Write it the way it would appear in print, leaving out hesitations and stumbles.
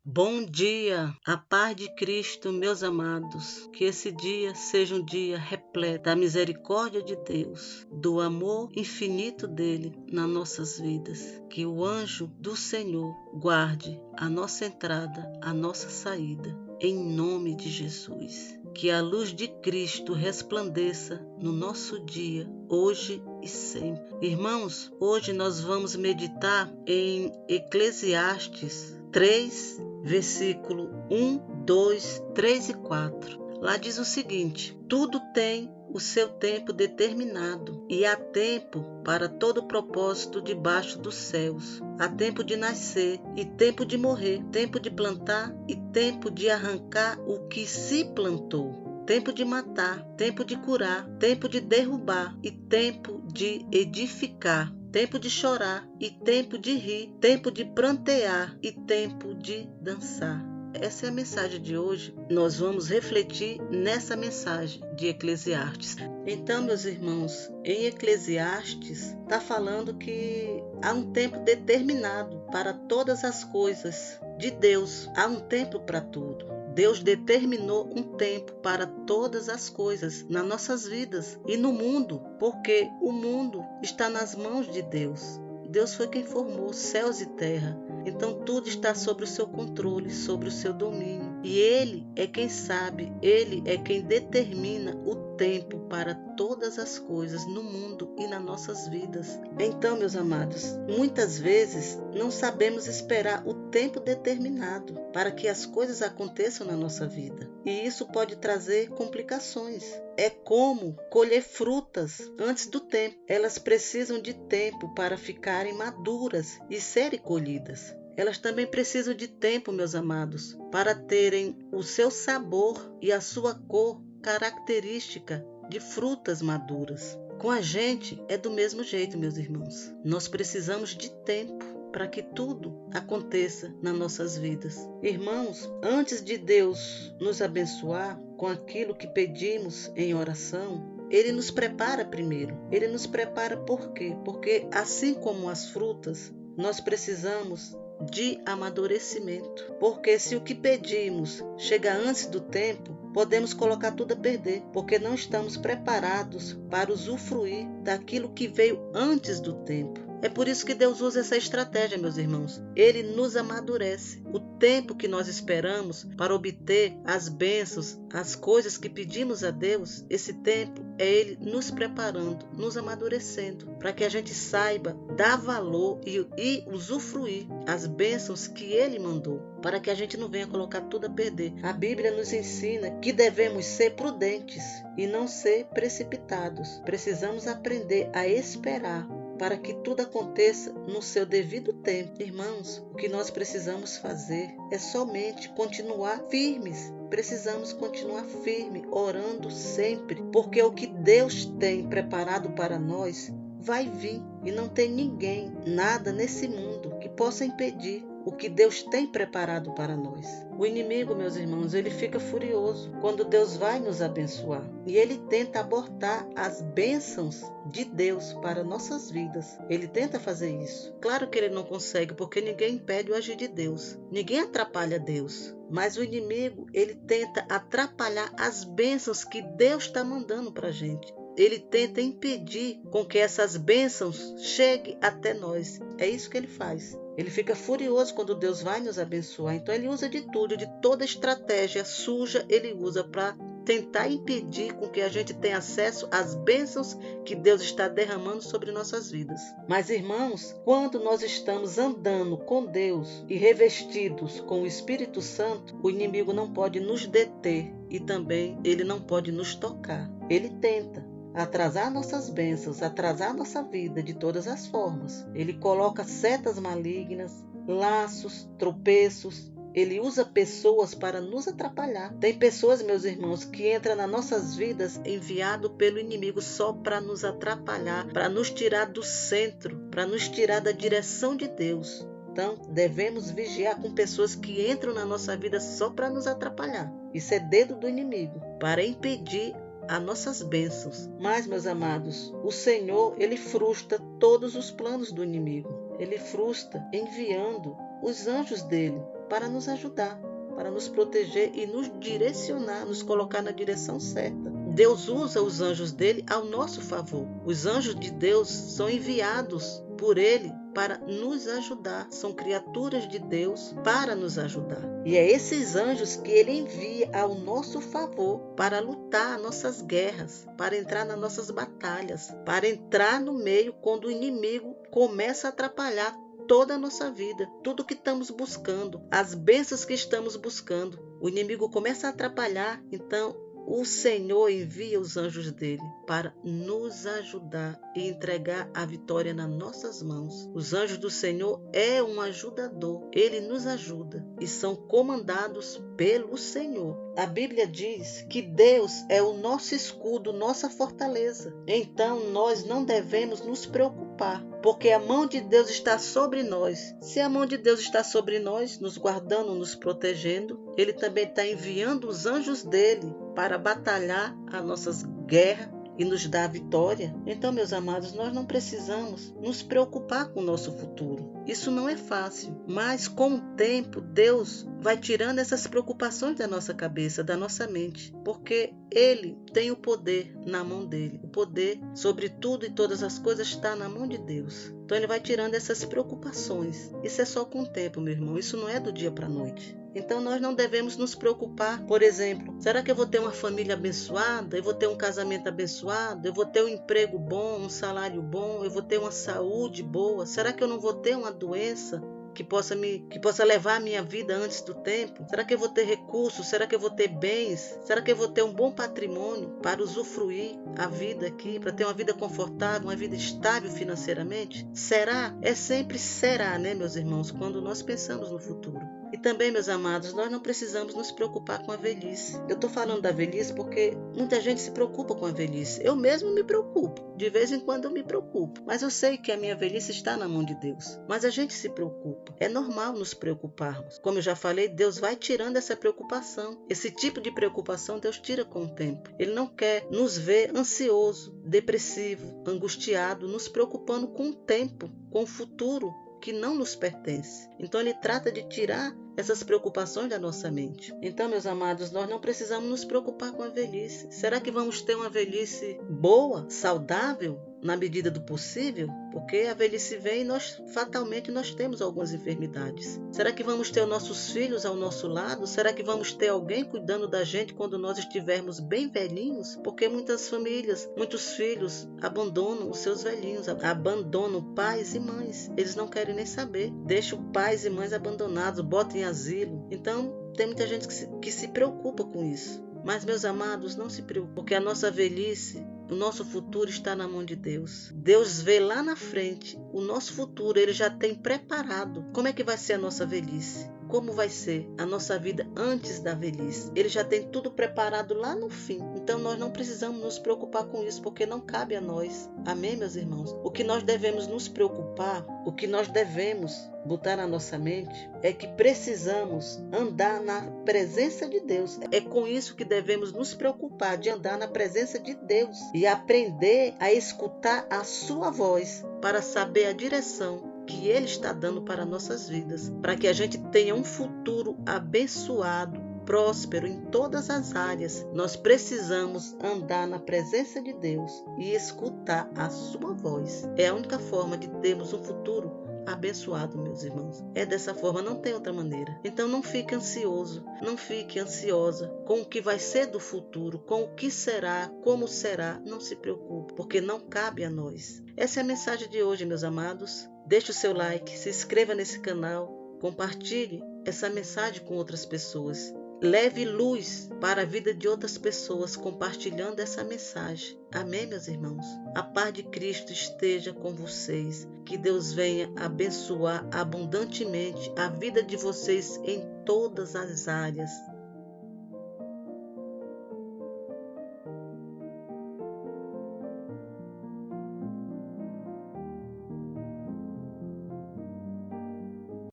Bom dia, a paz de Cristo, meus amados. Que esse dia seja um dia repleto da misericórdia de Deus, do amor infinito dele nas nossas vidas. Que o anjo do Senhor guarde a nossa entrada, a nossa saída, em nome de Jesus. Que a luz de Cristo resplandeça no nosso dia, hoje e sempre. Irmãos, hoje nós vamos meditar em Eclesiastes 3, versículo 1, 2, 3 e 4. Lá diz o seguinte: tudo tem o seu tempo determinado, e há tempo para todo propósito debaixo dos céus. Há tempo de nascer e tempo de morrer, tempo de plantar e tempo de arrancar o que se plantou, tempo de matar, tempo de curar, tempo de derrubar e tempo de edificar, tempo de chorar e tempo de rir, tempo de prantear e tempo de dançar. Essa é a mensagem de hoje. Nós vamos refletir nessa mensagem de Eclesiastes. Então, meus irmãos, em Eclesiastes está falando que há um tempo determinado para todas as coisas de Deus. Há um tempo para tudo. Deus determinou um tempo para todas as coisas nas nossas vidas e no mundo, porque o mundo está nas mãos de Deus. Deus foi quem formou céus e terra. Então tudo está sob o seu controle, sobre o seu domínio. E Ele é quem sabe, Ele é quem determina o tempo para todas as coisas no mundo e nas nossas vidas. Então, meus amados, muitas vezes não sabemos esperar o tempo determinado para que as coisas aconteçam na nossa vida. E isso pode trazer complicações. É como colher frutas antes do tempo. Elas precisam de tempo para ficarem maduras e serem colhidas. Elas também precisam de tempo, meus amados, para terem o seu sabor e a sua cor característica de frutas maduras. Com a gente é do mesmo jeito, meus irmãos. Nós precisamos de tempo para que tudo aconteça nas nossas vidas. Irmãos, antes de Deus nos abençoar com aquilo que pedimos em oração, Ele nos prepara primeiro. Ele nos prepara por quê? Porque assim como as frutas, nós precisamos de amadurecimento. Porque se o que pedimos chega antes do tempo, podemos colocar tudo a perder, porque não estamos preparados para usufruir daquilo que veio antes do tempo. É por isso que Deus usa essa estratégia, meus irmãos. Ele nos amadurece. O tempo que nós esperamos para obter as bênçãos, as coisas que pedimos a Deus, esse tempo é Ele nos preparando, nos amadurecendo, para que a gente saiba dar valor e usufruir as bênçãos que Ele mandou, para que a gente não venha colocar tudo a perder. A Bíblia nos ensina que devemos ser prudentes e não ser precipitados. Precisamos aprender a esperar para que tudo aconteça no seu devido tempo. Irmãos, o que nós precisamos fazer é somente continuar firmes. Precisamos continuar firme, orando sempre, porque o que Deus tem preparado para nós vai vir e não tem ninguém, nada nesse mundo que possa impedir o que Deus tem preparado para nós. O inimigo, meus irmãos, ele fica furioso quando Deus vai nos abençoar. E ele tenta abortar as bênçãos de Deus para nossas vidas. Ele tenta fazer isso. Claro que ele não consegue, porque ninguém impede o agir de Deus. Ninguém atrapalha Deus. Mas o inimigo, ele tenta atrapalhar as bênçãos que Deus está mandando para a gente. Ele tenta impedir com que essas bênçãos cheguem até nós. É isso que ele faz. Ele fica furioso quando Deus vai nos abençoar. Então ele usa de tudo, de toda estratégia suja, ele usa para tentar impedir com que a gente tenha acesso às bênçãos que Deus está derramando sobre nossas vidas. Mas, irmãos, quando nós estamos andando com Deus e revestidos com o Espírito Santo, o inimigo não pode nos deter e também ele não pode nos tocar. Ele tenta atrasar nossas bênçãos, atrasar nossa vida de todas as formas. Ele coloca setas malignas, laços, tropeços. Ele usa pessoas para nos atrapalhar. Tem pessoas, meus irmãos, que entram nas nossas vidas enviado pelo inimigo só para nos atrapalhar, para nos tirar do centro, para nos tirar da direção de Deus. Então, devemos vigiar com pessoas que entram na nossa vida só para nos atrapalhar. Isso é dedo do inimigo, para impedir as nossas bênçãos. Mas, meus amados, o Senhor, Ele frustra todos os planos do inimigo. Ele frustra enviando os anjos dele para nos ajudar, para nos proteger e nos direcionar, nos colocar na direção certa. Deus usa os anjos dele ao nosso favor. Os anjos de Deus são enviados por ele para nos ajudar. São criaturas de Deus para nos ajudar. E é esses anjos que ele envia ao nosso favor para lutar nossas guerras, para entrar nas nossas batalhas, para entrar no meio quando o inimigo começa a atrapalhar toda a nossa vida, tudo que estamos buscando, as bênçãos que estamos buscando. O inimigo começa a atrapalhar, então o Senhor envia os anjos dele para nos ajudar e entregar a vitória nas nossas mãos. Os anjos do Senhor é um ajudador. Ele nos ajuda e são comandados pelo Senhor. A Bíblia diz que Deus é o nosso escudo, nossa fortaleza. Então nós não devemos nos preocupar, porque a mão de Deus está sobre nós. Se a mão de Deus está sobre nós, nos guardando, nos protegendo, Ele também está enviando os anjos dele para batalhar as nossas guerras e nos dar a vitória. Então, meus amados, nós não precisamos nos preocupar com o nosso futuro. Isso não é fácil, mas com o tempo Deus vai tirando essas preocupações da nossa cabeça, da nossa mente, porque Ele tem o poder na mão dele. O poder sobre tudo e todas as coisas está na mão de Deus. Então Ele vai tirando essas preocupações. Isso é só com o tempo, meu irmão. Isso não é do dia para a noite. Então nós não devemos nos preocupar, por exemplo, será que eu vou ter uma família abençoada? Eu vou ter um casamento abençoado? Eu vou ter um emprego bom, um salário bom? Eu vou ter uma saúde boa? Será que eu não vou ter uma doença que possa levar a minha vida antes do tempo? Será que eu vou ter recursos? Será que eu vou ter bens? Será que eu vou ter um bom patrimônio para usufruir a vida aqui, para ter uma vida confortável, uma vida estável financeiramente? Será? É sempre será, né, meus irmãos, quando nós pensamos no futuro. E também, meus amados, nós não precisamos nos preocupar com a velhice. Eu estou falando da velhice porque muita gente se preocupa com a velhice. Eu mesmo me preocupo. De vez em quando eu me preocupo. Mas eu sei que a minha velhice está na mão de Deus. Mas a gente se preocupa. É normal nos preocuparmos. Como eu já falei, Deus vai tirando essa preocupação. Esse tipo de preocupação Deus tira com o tempo. Ele não quer nos ver ansioso, depressivo, angustiado, nos preocupando com o tempo, com o futuro que não nos pertence. Então Ele trata de tirar essas preocupações da nossa mente. Então, meus amados, nós não precisamos nos preocupar com a velhice. Será que vamos ter uma velhice boa, saudável, na medida do possível? Porque a velhice vem e fatalmente nós temos algumas enfermidades. Será que vamos ter os nossos filhos ao nosso lado? Será que vamos ter alguém cuidando da gente quando nós estivermos bem velhinhos? Porque muitas famílias, muitos filhos abandonam os seus velhinhos, abandonam pais e mães. Eles não querem nem saber. Deixam pais e mães abandonados, botam em asilo. Então, tem muita gente que se preocupa com isso. Mas, meus amados, não se preocupem, porque a nossa velhice, o nosso futuro está na mão de Deus. Deus vê lá na frente o nosso futuro, Ele já tem preparado. Como é que vai ser a nossa velhice? Como vai ser a nossa vida antes da velhice? Ele já tem tudo preparado lá no fim. Então nós não precisamos nos preocupar com isso, porque não cabe a nós. Amém, meus irmãos? O que nós devemos nos preocupar, o que nós devemos botar na nossa mente é que precisamos andar na presença de Deus. É com isso que devemos nos preocupar, de andar na presença de Deus e aprender a escutar a sua voz para saber a direção que Ele está dando para nossas vidas, para que a gente tenha um futuro abençoado, próspero em todas as áreas. Nós precisamos andar na presença de Deus e escutar a sua voz. É a única forma de termos um futuro abençoado, meus irmãos. É dessa forma, não tem outra maneira. Então não fique ansioso, não fique ansiosa com o que vai ser do futuro, com o que será, como será. Não se preocupe, porque não cabe a nós. Essa é a mensagem de hoje, meus amados. Deixe o seu like, se inscreva nesse canal, compartilhe essa mensagem com outras pessoas. Leve luz para a vida de outras pessoas compartilhando essa mensagem. Amém, meus irmãos? A paz de Cristo esteja com vocês. Que Deus venha abençoar abundantemente a vida de vocês em todas as áreas.